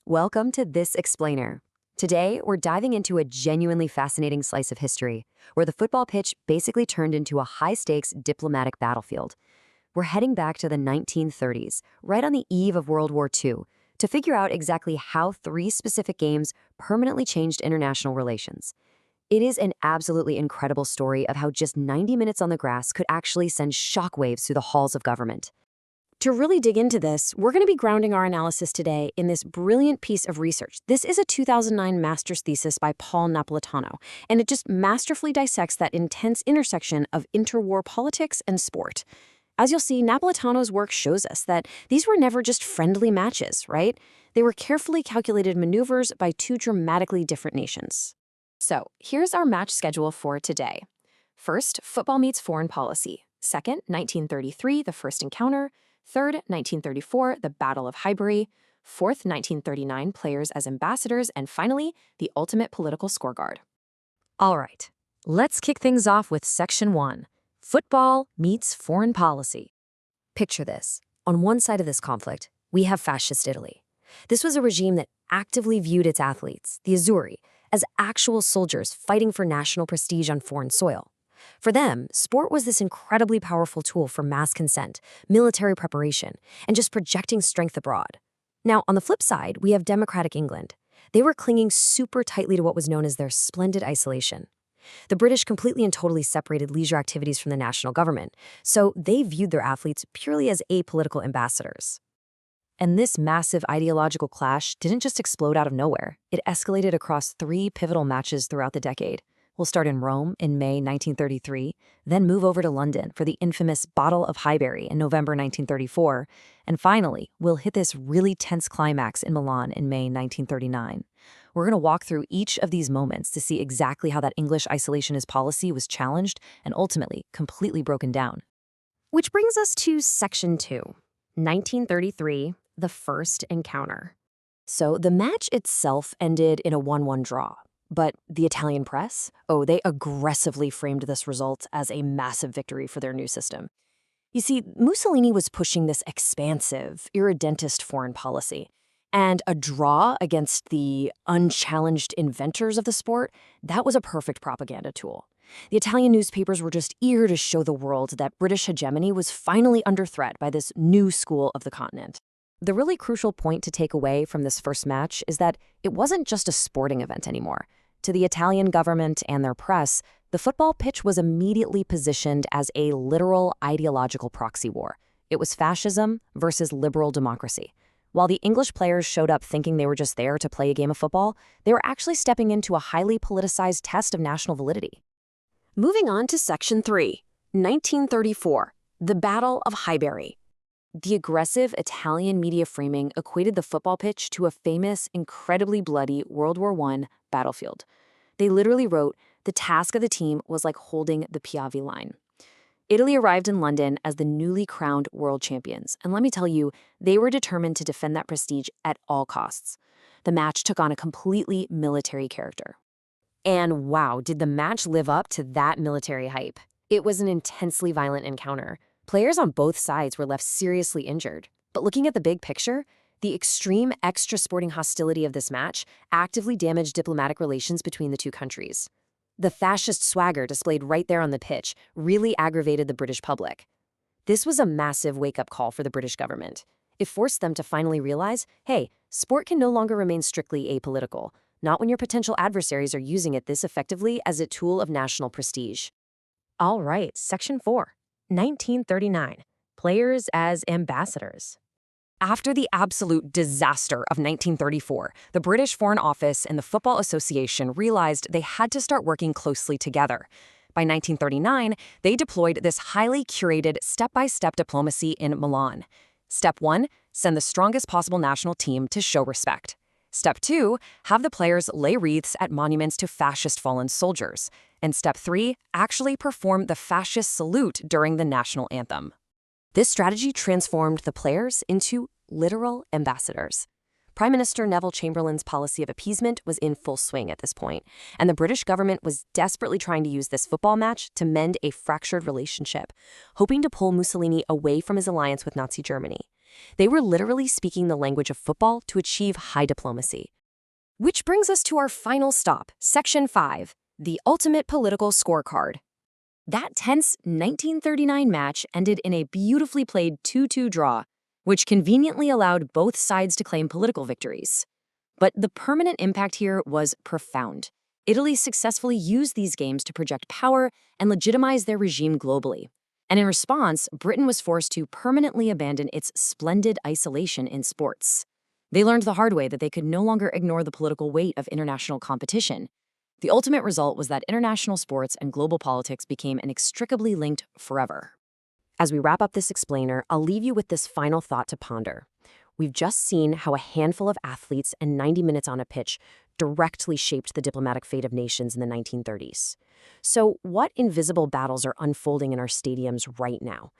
Welcome to This Explainer. Today, we're diving into a genuinely fascinating slice of history, where the football pitch basically turned into a high-stakes diplomatic battlefield. We're heading back to the 1930s, right on the eve of World War II, to figure out exactly how three specific games permanently changed international relations. It is an absolutely incredible story of how just 90 minutes on the grass could actually send shockwaves through the halls of government. To really dig into this, we're going to be grounding our analysis today in this brilliant piece of research. This is a 2009 master's thesis by Paul Napolitano, and it just masterfully dissects that intense intersection of interwar politics and sport. As you'll see, Napolitano's work shows us that these were never just friendly matches, right? They were carefully calculated maneuvers by two dramatically different nations. So, here's our match schedule for today. First, football meets foreign policy. Second, 1933, the first encounter. Third, 1934, the Battle of Highbury. Fourth, 1939, players as ambassadors. And finally, the ultimate political scorecard. All right, let's kick things off with Section 1, Football meets Foreign Policy. Picture this. On one side of this conflict, we have Fascist Italy. This was a regime that actively viewed its athletes, the Azzurri, as actual soldiers fighting for national prestige on foreign soil. For them, sport was this incredibly powerful tool for mass consent, military preparation, and just projecting strength abroad. Now, on the flip side, we have democratic England. They were clinging super tightly to what was known as their splendid isolation. The British completely and totally separated leisure activities from the national government, so they viewed their athletes purely as apolitical ambassadors. And this massive ideological clash didn't just explode out of nowhere. It escalated across three pivotal matches throughout the decade. We'll start in Rome in May 1933, then move over to London for the infamous Battle of Highbury in November 1934, and finally, we'll hit this really tense climax in Milan in May 1939. We're going to walk through each of these moments to see exactly how that English isolationist policy was challenged and ultimately completely broken down. Which brings us to Section 2, 1933, the first encounter. So the match itself ended in a 1-1 draw. But the Italian press, they aggressively framed this result as a massive victory for their new system. You see, Mussolini was pushing this expansive, irredentist foreign policy. And a draw against the unchallenged inventors of the sport, that was a perfect propaganda tool. The Italian newspapers were just eager to show the world that British hegemony was finally under threat by this new school of the continent. The really crucial point to take away from this first match is that it wasn't just a sporting event anymore. To the Italian government and their press, the football pitch was immediately positioned as a literal ideological proxy war. It was fascism versus liberal democracy. While the English players showed up thinking they were just there to play a game of football, they were actually stepping into a highly politicized test of national validity. Moving on to Section 3, 1934, the Battle of Highbury. The aggressive Italian media framing equated the football pitch to a famous, incredibly bloody World War I battlefield. They literally wrote, the task of the team was like holding the Piave line. Italy arrived in London as the newly crowned world champions, and let me tell you, they were determined to defend that prestige at all costs. The match took on a completely military character. And wow, did the match live up to that military hype? It was an intensely violent encounter. Players on both sides were left seriously injured. But looking at the big picture, the extreme extra-sporting hostility of this match actively damaged diplomatic relations between the two countries. The fascist swagger displayed right there on the pitch really aggravated the British public. This was a massive wake-up call for the British government. It forced them to finally realize, hey, sport can no longer remain strictly apolitical, not when your potential adversaries are using it this effectively as a tool of national prestige. All right, Section 4. 1939, players as ambassadors. After the absolute disaster of 1934, the British Foreign Office and the Football Association realized they had to start working closely together. By 1939, they deployed this highly curated step-by-step diplomacy in Milan. Step 1, send the strongest possible national team to show respect. Step 2, have the players lay wreaths at monuments to fascist fallen soldiers. And Step 3, actually perform the fascist salute during the national anthem. This strategy transformed the players into literal ambassadors. Prime Minister Neville Chamberlain's policy of appeasement was in full swing at this point, and the British government was desperately trying to use this football match to mend a fractured relationship, hoping to pull Mussolini away from his alliance with Nazi Germany. They were literally speaking the language of football to achieve high diplomacy. Which brings us to our final stop, Section 5, the ultimate political scorecard. That tense 1939 match ended in a beautifully played 2-2 draw, which conveniently allowed both sides to claim political victories. But the permanent impact here was profound. Italy successfully used these games to project power and legitimize their regime globally. And in response, Britain was forced to permanently abandon its splendid isolation in sports. They learned the hard way that they could no longer ignore the political weight of international competition. The ultimate result was that international sports and global politics became inextricably linked forever. As we wrap up this explainer, I'll leave you with this final thought to ponder. We've just seen how a handful of athletes and 90 minutes on a pitch directly shaped the diplomatic fate of nations in the 1930s. So, what invisible battles are unfolding in our stadiums right now?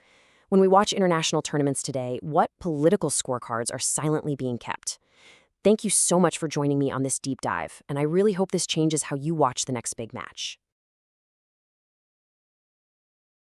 When we watch international tournaments today, what political scorecards are silently being kept? Thank you so much for joining me on this deep dive, and I really hope this changes how you watch the next big match.